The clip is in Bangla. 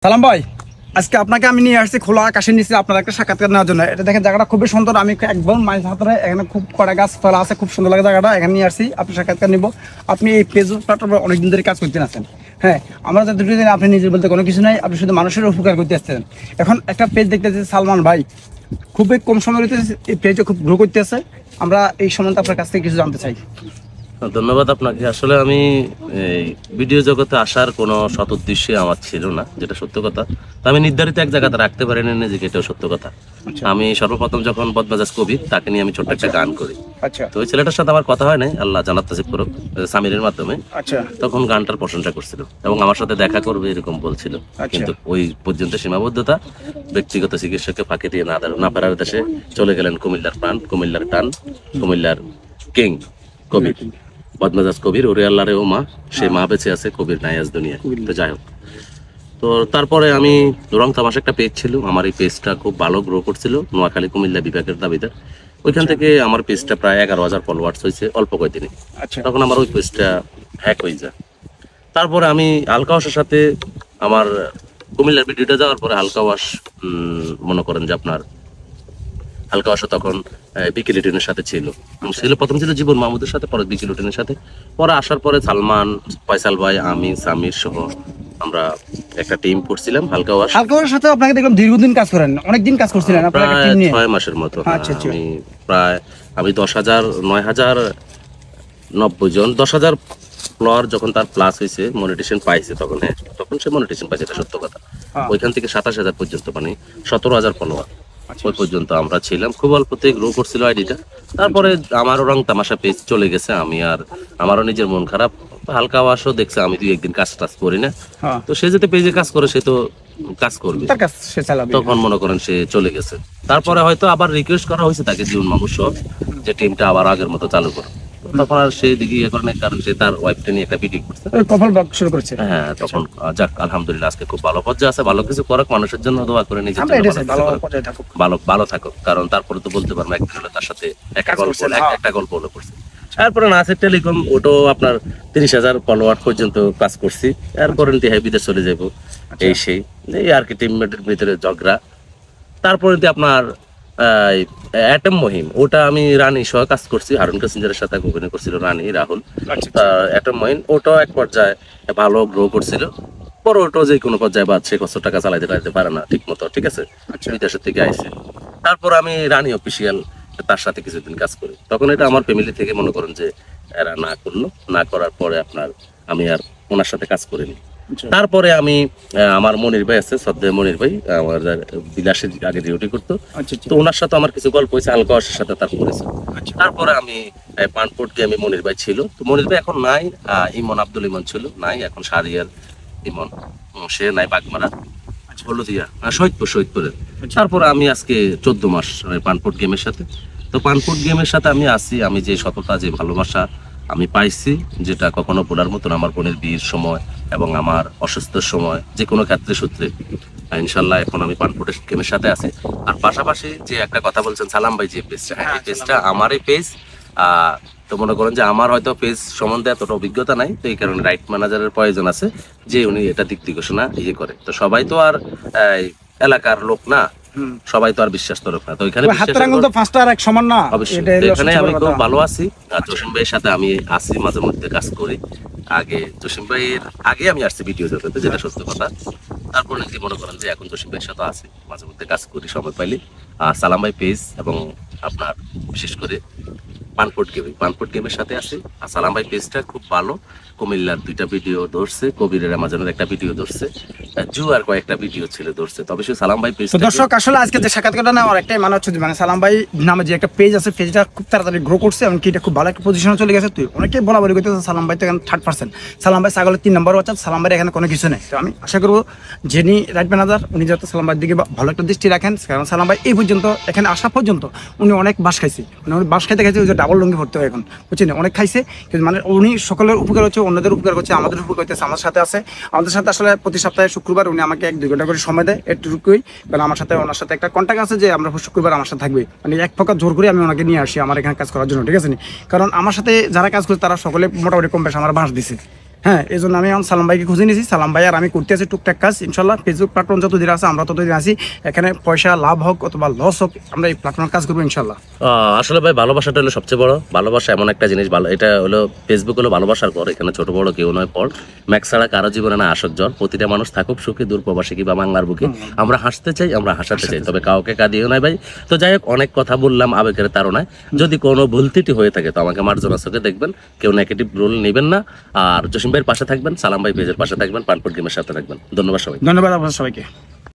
সালাম ভাই, আজকে আপনাকে আমি নিয়ে আসছি খোলা আকাশের নিচে আপনার একটা সাক্ষাৎকার নেওয়ার জন্য। এটা দেখেন জায়গাটা খুবই সুন্দর। আমি একদম মাঝ হাতরে এখানে খুব কড়া গাছ ফেলা আছে, খুব সুন্দর লাগে জায়গাটা। এখানে নিয়ে আসছি আপনি সাক্ষাৎকার নিব। আপনি এই ফেসবুক প্ল্যাটফর্মে অনেকদিন ধরে কাজ করতে আছেন। হ্যাঁ, আমরা দুটো দিন আপনি নিজের বলতে কোনো কিছু নাই, আপনি শুধু মানুষের উপকার করতে আসছেন। এখন একটা পেজ দেখতেছি সালমান ভাই খুবই কম সময় এই পেজও খুব গ্রো করতে আছে। আমরা এই সম্বন্ধে আপনার কাছ থেকে কিছু জানতে চাই। ধন্যবাদ আপনাকে। আসলে আমি এই ভিডিও জগতে আসার কোনো সৎ উদ্দেশ্যে আমার ছিল না, যেটা সত্য কথা। তো আমি নির্ধারিত এক জায়গাতে রাখতে পারিনি নিজেকে, এটাও সত্য কথা। আমি সর্বপ্রথম যখন বদমেজাজ কবি, তাকে নিয়ে আমি ছোট্ট একটা গান করি। তো ওই ছেলেটার সাথে আমার কথা হয় নাই, আল্লাহ জান্নাত নসিব করুক, সামিরের মাধ্যমে। তখন গানটার প্রশংসা করছিল এবং আমার সাথে দেখা করবে এরকম বলছিল, কিন্তু ওই পর্যন্ত সীমাবদ্ধতা। ব্যক্তিগত চিকিৎসককে ফাঁকি দিয়ে না পারার দেশে চলে গেলেন কুমিল্লার প্রাণ, কুমিল্লার টান, কুমিল্লার কিং কবির বদমেজাজ কবির। ওরে আল্লাহ রে ও মা, সে মা বেঁচে আছে, কবির নাই আজ দুনিয়া। তো যাই হোক, তো তারপরে আমি রং তামাশা একটা পেজ ছিল আমার, এই পেজটা খুব ভালো গ্রো করছিল, নোয়াখালী কুমিল্লা বিভাগের দাবিদার। ওইখান থেকে আমার পেজটা প্রায় 11,000 ফলোয়ার্স হয়েছে অল্প কয়েকদিনে। তখন আমার ওই পেজটা হ্যাক হয়ে যায়। তারপরে আমি হালকা ওয়াশের সাথে আমার কুমিল্লার ভিডিওটা যাওয়ার পরে হালকা ওয়াশ মনে করেন যে আপনার হালকা ওয়াশ তখন বিকি লিটনের সাথে ছিল। প্রথম ছিল জীবন মাহমুদের সাথে, পরে বিকি লিটনের সাথে। পরে আসার পরে সালমান, ফয়সাল ভাই, আমি, সামির সহ আমরা একটা টিম করছিলাম হালকা ওয়াশ। হালকা ওয়াশের সাথে আপনাকে দেখলাম দীর্ঘদিন কাজ করেন, অনেকদিন কাজ করছিলেন আপনারা একটা টিম নিয়ে। 6 মাসের মতো। আমি 10,990 জন, 10,000 ফলোয়ার যখন তার প্লাস হয়েছে, মনিটেশন পাইছে তখন, তখন সে মনিটেশন পাইছে, এটা সত্য কথা। ওইখান থেকে 27,000 পর্যন্ত, মানে 17,000 ফলোয়ার ওই পর্যন্ত আমরা ছিলাম। খুব অল্পতে গ্রো করছিল আইডিটা। তারপরে আমারও রং তামাশা পেজ চলে গেছে, আমারও নিজের মন খারাপ। হালকা ওয়াশও দেখছে আমি 2-1 দিন কাজ করি না, তো সে যেতে পেজে কাজ করে সে তো কাজ করবে, তখন মনে করেন সে চলে গেছে। তারপরে হয়তো আবার রিকোয়েস্ট করা হয়েছে তাকে, জীবন মানুষ যে টিমটা আবার আগের মতো চালু করো। তখন আর সে দিকে ইয়ে করে না, কারণ সে তার ওয়াইফকে নিয়ে একটা ভিডিও করছে, শুরু করেছে। হ্যাঁ, তখন যাক আলহামদুলিল্লাহ আজকে খুব ভালো পর্যায়ে আছে। ভালো কিছু করুক, মানুষের জন্য দোয়া করে, নিজের জন্য ভালো থাকুক। কারণ তারপরে তো বলতে পারবো একদিন হলে তার সাথে একটা গল্প হলো করছে। তারপরে নাসির টেলিকম, ওটাও আপনার 30,000 ফলোয়ার পর্যন্ত কাজ করছি। এরপরে বিদেশ চলে যাবো, এই সেই এই আর কি, টিমমেটের ভিতরে ঝগড়া। তারপরে আপনার অ্যাটম মহিম, ওটা আমি রানী সহ কাজ করছি, হারুন কাসিঞ্জারের সাথে অভিনয় করছিল রানী, রাহুল। অ্যাটম মহিম ওটাও এক পর্যায়ে ভালো গ্রো করছিল। পরে ওটাও যে কোনো পর্যায়ে বা সে কত টাকা চালাইতে পারে না ঠিক মতো, ঠিক আছে, বিদেশের থেকে আইসে। তারপর আমি রানী অফিসিয়াল তার সাথে কিছুদিন কাজ করি। তখন এটা আমার ফ্যামিলি থেকে মনে করেন যে এরা না করলো, না করার পরে আপনার আমি আর ওনার সাথে কাজ করিনি। তারপরে আমি আমার মনির ভাই আছে, শ্রদ্ধেয় মনির ভাই, আমার বিলাসের আগে ডিউটি করতো, তো ওনার সাথে আমার কিছু গল্প হয়েছে, হালকা ওয়াশের সাথে তার করেছে। তারপরে আমি পানপোর্ট গেমে মনির ভাই ছিল, তো মনির ভাই এখন নাই। ইমন, আব্দুল ইমন ছিল, নাই এখন। সারিয়ার ইমন সে নাই, বাগমারা হলদিয়া শহীদপুরে। তারপরে আমি আজকে 14 মাস পানপোর্ট গেমের সাথে। তো পানপোর্ট গেমের সাথে আমি আসি, আমি যে সততা, যে ভালোবাসা আমি পাইছি, যেটা কখনো বলার মতন। আমার বোনের বিয়ের সময় এবং আমার অসুস্থর সময়, যে কোনো ক্ষেত্রে সূত্রে ইনশাল্লাহ এখন আমি পানপোর্টের গেমের সাথে আছি। আর পাশাপাশি যে একটা কথা বলছেন সালাম ভাই, যে পেজটা, এই পেজটা আমারই পেজ। তো মনে করেন যে আমার হয়তো পেজ সম্বন্ধে এতটা অভিজ্ঞতা নাই, তো এই কারণে রাইট ম্যানেজারের প্রয়োজন আছে, যে উনি এটা দিক দিগোষণা করে। তো সবাই তো আর এলাকার লোক না, সবাই তো আর বিশ্বাস তো লোক না, তো এখানে এখানে আমি খুব ভালো আছি। জসিম ভাইয়ের সাথে আমি আসি, মাঝে মধ্যে কাজ করি। আগে জসিম ভাইয়ের আগে আমি আসছি ভিডিও জগতে, যেটা সত্য কথা। তারপর নাকি মনে করেন যে এখন জসিম ভাইয়ের সাথে আসি, মাঝে মধ্যে কাজ করি সময় পাইলে। সালাম ভাই পেজ এবং আপনার বিশেষ করে পানপোর্ট গেমের সাথে আছে। আর সালাম ভাই পেজটা খুব ভালো, কুমিল্লার 2টা ভিডিও ধরছে, কবিরের আমাজনের একটা ভিডিও ধরছে, আর কয়েকটা ভিডিও ছিল ধরছে। তবে সে সালাম ভাই পেজ। দর্শক আসলে আজকে যে সাক্ষাৎকারটা নেওয়ার একটাই মানে হচ্ছে, মানে সালাম ভাই নামে যে একটা পেজ আছে, পেজটা খুব তাড়াতাড়ি গ্রো করছে, এমনকি এটা খুব ভালো একটা পজিশনে চলে গেছে। তুই অনেকে বলাবলি করতেছে সালাম ভাই তো এখানে 3rd%, সালাম ভাই ছাগলের 3 নম্বর বাচ্চা, সালাম ভাই এখানে কোনো কিছু নেই। তো আমি আশা করবো যিনি রাইট ম্যানেজার, উনি যাতে সালাম ভাইয়ের দিকে ভালো একটা দৃষ্টি রাখেন। কারণ সালাম ভাই এই পর্যন্ত, এখানে আসা পর্যন্ত উনি অনেক বাস খাইছে, মানে উনি বাস খাইতে ওই যে ডাবল লুঙ্গি ভরতে হয় এখন, বুঝছেন, অনেক খাইছে। কিন্তু মানে উনি সকলের উপকার হচ্ছে, অন্যদের উপকার করছে, আমাদের উপকার করতেছে। আমার সাথে আছে, আমাদের সাথে আসলে প্রতি সপ্তাহে শুক্রবার উনি আমাকে 1-2 ঘন্টা করে সময় দেয়, এটুকুই। কারণ আমার সাথে ওনার সাথে একটা কন্ট্যাক্ট আছে যে আমরা শুক্রবার আমার সাথে থাকবে, মানে এক প্রকার জোর করে আমি ওনাকে নিয়ে আসি আমার এখানে কাজ করার জন্য, ঠিক আছে নি। কারণ আমার সাথে যারা কাজ করছে তারা সকলে মোটামুটি কম বেশ আমার বাস দিছে, হ্যাঁ, এই জন্য আমি এখন সালাম ভাইকে খুঁজে নিয়েছি। সালাম ভাই আর আমি করতে আছি টুকটাক কাজ, ইনশাল্লাহ ফেসবুক প্ল্যাটফর্ম যতদিন আছে আমরা ততদিন আছি, এখানে পয়সা লাভ হোক অথবা লস হোক আমরা এই প্ল্যাটফর্মে কাজ করবো ইনশাল্লাহ। আসলে ভাই ভালোবাসাটা হলো সবচেয়ে বড়। ভালোবাসা এমন একটা জিনিস, ভালো এটা হলো ফেসবুক হলো ভালোবাসার পর, এখানে ছোট বড় কেউ নয় পর। ম্যাক্স ছাড়া কারো জীবনে না আসক জ্বর। প্রতিটা মানুষ থাকুক সুখী, দূর প্রবাসী কিংবা বাংলার বুকে, আমরা হাসতে চাই, আমরা হাসাতে চাই, তবে কাউকে কাঁদিও নাই ভাই। তো যাই হোক, অনেক কথা বললাম আবেগের তাড়নায়। যদি কোনো ভুল ত্রুটি হয়ে থাকে তো আমাকে মার্জনা চোখে দেখবেন, কেউ নেগেটিভ রোল নেবেন না। আর জসিম ভাইয়ের পাশে থাকবেন, সালাম ভাই পেজের পাশে থাকবেন, পানপুর গেমের সাথে থাকবেন। ধন্যবাদ সবাই। ধন্যবাদ আপনার সবাইকে।